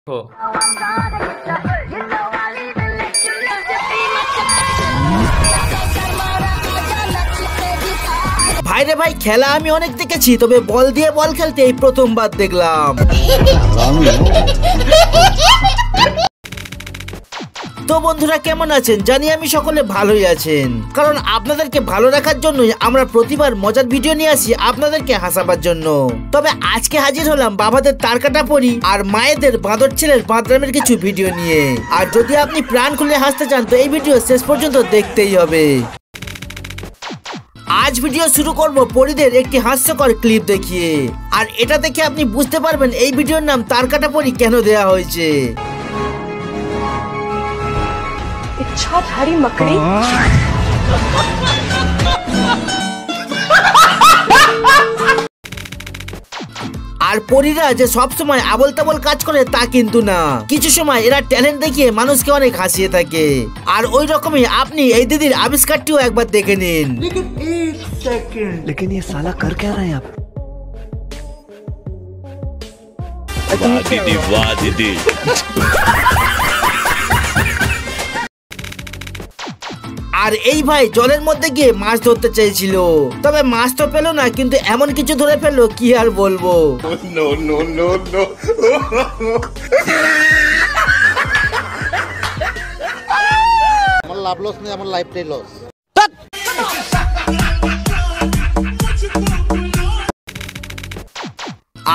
ভাই রে ভাই, খেলা আমি অনেক দেখেছি, তবে বল দিয়ে বল খেলতে এই প্রথমবার দেখলাম। তো বন্ধুরা কেমন আছেন? জানি আমি সকলে ভালোই আছেন, কারণ আপনাদেরকে ভালো রাখার জন্যই আমরা প্রতিবার মজার ভিডিও নিয়ে আসি আপনাদেরকে হাসাবার জন্য। তবে আজকে হাজির হলাম বাবাদের তার কাটা পরি আর মায়েদের বাঁদর ছেলের বাঁদরামের কিছু ভিডিও নিয়ে। আর যদি আপনি প্রাণ খুলে হাসতে চান তো এই ভিডিও শেষ পর্যন্ত দেখতেই হবে। আজ ভিডিও শুরু করব পরীদের একটি হাস্যকর ক্লিপ দেখিয়ে, আর এটা দেখে আপনি বুঝতে পারবেন এই ভিডিওর নাম তার কাটা পরি কেন দেয়া হয়েছে। इच्छाधारी मकड़ी। আর পরীরা যে সব সময় আবল তাবল কাজ করে তা কিন্তু না, কিছু সময় এরা ট্যালেন্ট দেখিয়ে মানুষকে অনেক হাসিয়ে থাকে। আর ওই রকমই আপনি এই দিদির আবিষ্কারটিও একবার দেখে নিন। लेकिन ये साला कर क्या रहा है आप? वाह दीदी, वाह दीदी। আর এই ভাই জলের মধ্যে গিয়ে মাছ ধরতে চেয়েছিল, তবে মাছ তো পেলো না, কিন্তু এমন কিছু ধরে ফেললো কি আর বলবো। আমার লাভ লস নেই, আমার লাইফটাই লস।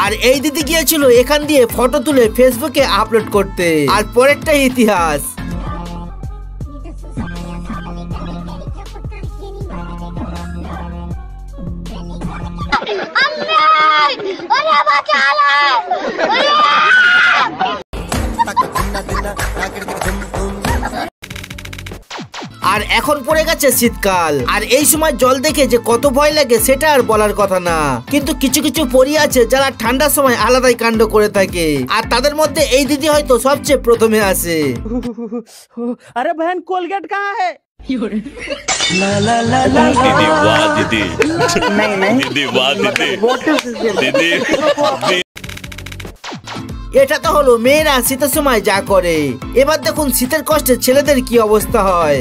আর এই দিদি গিয়েছিল এখান দিয়ে ফটো তুলে ফেসবুকে আপলোড করতে, আর পরেরটাই ইতিহাস। আর এখন পড়ে গেছে শীতকাল, আর এই সময় জল দেখে যে কত ভয় লাগে সেটা আর বলার কথা না। কিন্তু কিছু কিছু পরী আছে যারা ঠান্ডার সময় আলাদাই কাণ্ড করে থাকে, আর তাদের মধ্যে এই দিদি হয়তো সবচেয়ে প্রথমে আসে। अरे बहन कोलगेट कहाँ है? दीदी वाह दीदी, दीदी वाह दीदी, दीदी। এটা তো হলো মেয়েরা শীতের সময় যা করে, এবার দেখুন শীতের কষ্টে ছেলেদের কি অবস্থা হয়।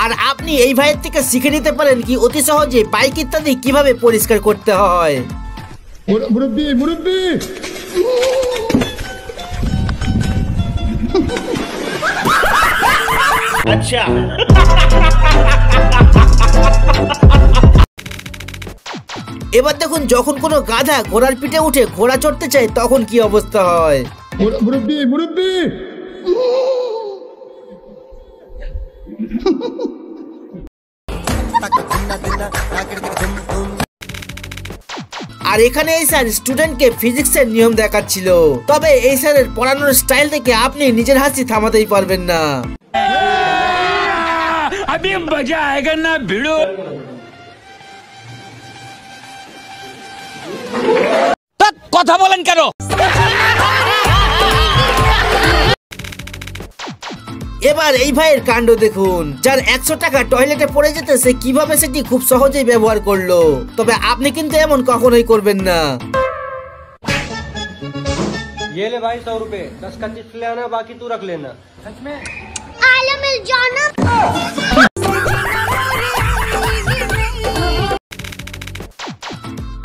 আর আপনি এই ভাইয়ের থেকে শিখে নিতে পারেন কি অতি সহজে বাইক ইত্যাদি কিভাবে পরিষ্কার করতে হয়। মুরব্বি মুরব্বি আচ্ছা, এবার দেখুন যখন কোনো গাধা ঘোড়ার পিঠে উঠে ঘোড়া চড়তে চায় তখন কি অবস্থা হয়। মুরব্বি মুরব্বি আর এখানে এই স্যার স্টুডেন্টকে ফিজিক্সের নিয়ম দেখাচ্ছিল, তবে এই স্যারের পড়ানোর স্টাইল দেখে আপনি নিজের হাসি থামাতেই পারবেন না। अभी मजा आएगा ना भिड़ो। কথা বলেন কেন? এবার এই ভাইয়ের কাণ্ড দেখুন, যার 100 টাকা টয়লেটে পড়ে যেতে সে কিভাবে সেটি খুব সহজেই ব্যবহার করলো। তবে আপনি কিন্তু এমন কখনোই করবেন না। ये ले भाई 100 रुपए, 10 का चिप्स ले आना, बाकी तू रख लेना। सच में? आलम मिल जाना।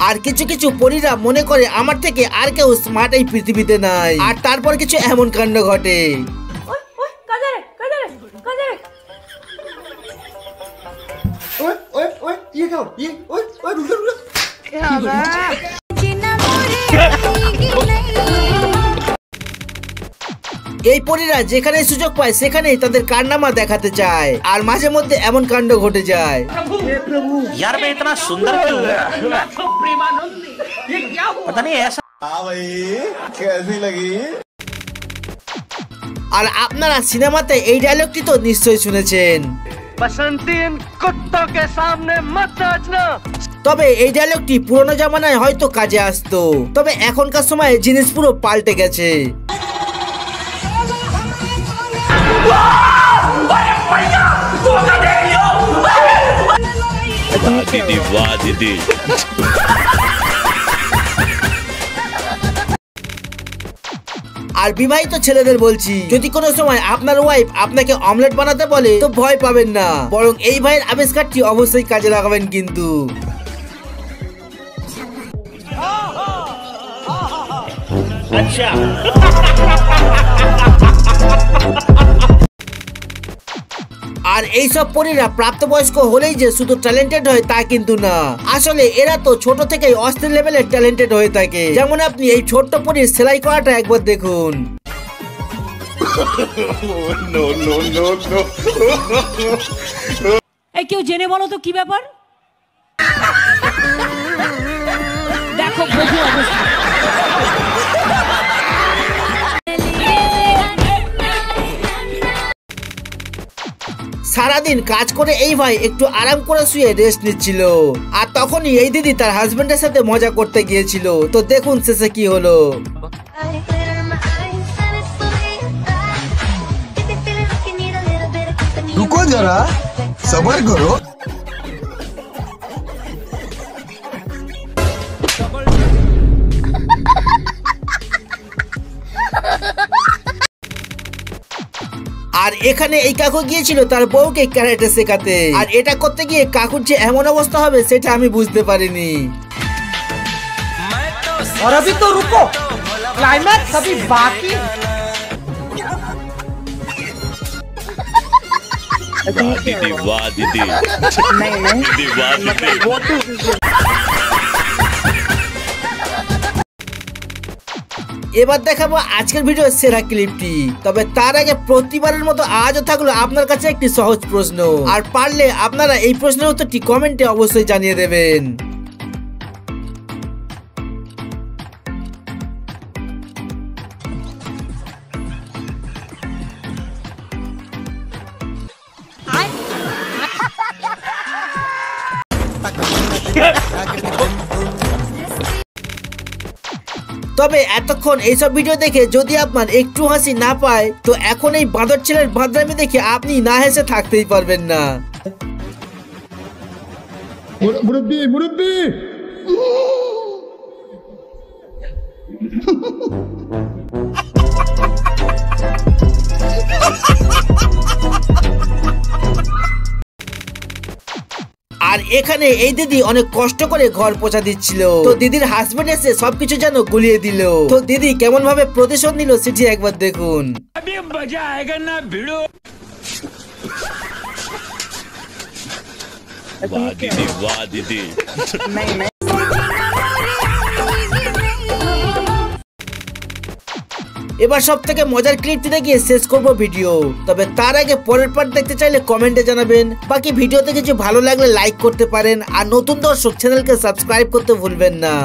আর কিছু কিছু পরীরা মনে করে আমার থেকে আর কেউ স্মার্ট এই পৃথিবীতে নাই, আর তারপর কিছু এমন কাণ্ড ঘটে। এই পরীরা যেখানে সুযোগ পায় সেখানেই তাদের কারনামা দেখাতে চায়, আর মাঝে মধ্যে এমন কাণ্ড ঘটে যায়। यार मैं इतना सुंदर क्यों हूँ? पता नहीं ऐसा। हाँ भाई कैसी लगी? আর আপনারা সিনেমাতে এই ডায়লগটি তো নিশ্চয়ই শুনেছেন, बसंती इन कुत्तों के सामने मत नाचना। তবে এই ডায়লগটি পুরনো জামানায় হয়তো কাজে আসতো, তবে এখনকার সময়ে জিনিস পুরো পাল্টে গেছে। वाह दीदी वाह दीदी আর বিবাহিত ছেলেদের বলছি, যদি কোনো সময় আপনার ওয়াইফ আপনাকে অমলেট বানাতে বলে তো ভয় পাবেন না, বরং এই ভাইয়ের আবিষ্কারটি অবশ্যই কাজে লাগাবেন কিন্তু। আচ্ছা আর এইসব পরীরা প্রাপ্তবয়স্ক হলেই যে শুধু ট্যালেন্টেড হয় তা কিন্তু না, আসলে এরা তো ছোট থেকেই অস্থির লেভেলের ট্যালেন্টেড হয়ে থাকে। যেমন আপনি এই ছোট্ট পরীর সেলাই করাটা একবার দেখুন। এই কেউ জেনে বলো তো কি ব্যাপার? দেখো বধূ অবস্থা। সারাদিন কাজ করে এই ভাই একটু আরাম করে শুয়ে রেস্ট নিচ্ছিল, আর তখনই এই দিদি তার হাজবেন্ডের সাথে মজা করতে গিয়েছিল। তো দেখুন শেষে কি হলো। रुको जरा सबर करो। আর এখানে এই কাকু গিয়েছিল তার বউকে ক্যারাটে শেখাতে, আর এটা করতে গিয়ে কাকুর যে এমন অবস্থা হবে সেটা আমি বুঝতে পারিনি। और अभी तो रुको, क्लाइमैक्स अभी बाकी। वाह दीदी वाह दीदी दीदी वाह दीदी এবার দেখাবো আজকের ভিডিওর সেরা ক্লিপটি। তবে তার আগে প্রতিবারের মতো আজও থাকলো আপনার কাছে একটি সহজ প্রশ্ন, আর পারলে আপনারা এই প্রশ্নের উত্তরটি কমেন্টে অবশ্যই জানিয়ে দেবেন। তবে এতক্ষণ এইসব ভিডিও দেখে যদি আপনার একটু হাসি না পায় তো এখন এই বাঁদর ছেলের বাঁদরামি দেখে আপনি না হেসে থাকতেই পারবেন না। मुरब्बी मुरब्बी আর এখানে এই দিদি অনেক কষ্ট করে ঘর পোছা দিচ্ছিল, তো দিদির হাজবেন্ড এসে সবকিছু যেন গুলিয়ে দিল। তো দিদি কেমন ভাবে প্রতিশোধ নিল সেটি একবার দেখুন। अभी मजा आएगा ना भिड़ो वाह दीदी वाह दीदी এবার সব থেকে মজার ক্লিপটি দেখিয়ে শেষ করবো ভিডিও। তবে তার আগে পরের পার্ট দেখতে চাইলে কমেন্টে জানাবেন। বাকি ভিডিওতে কিছু ভালো লাগলে লাইক করতে পারেন, আর নতুন দর্শক চ্যানেলকে সাবস্ক্রাইব করতে ভুলবেন না।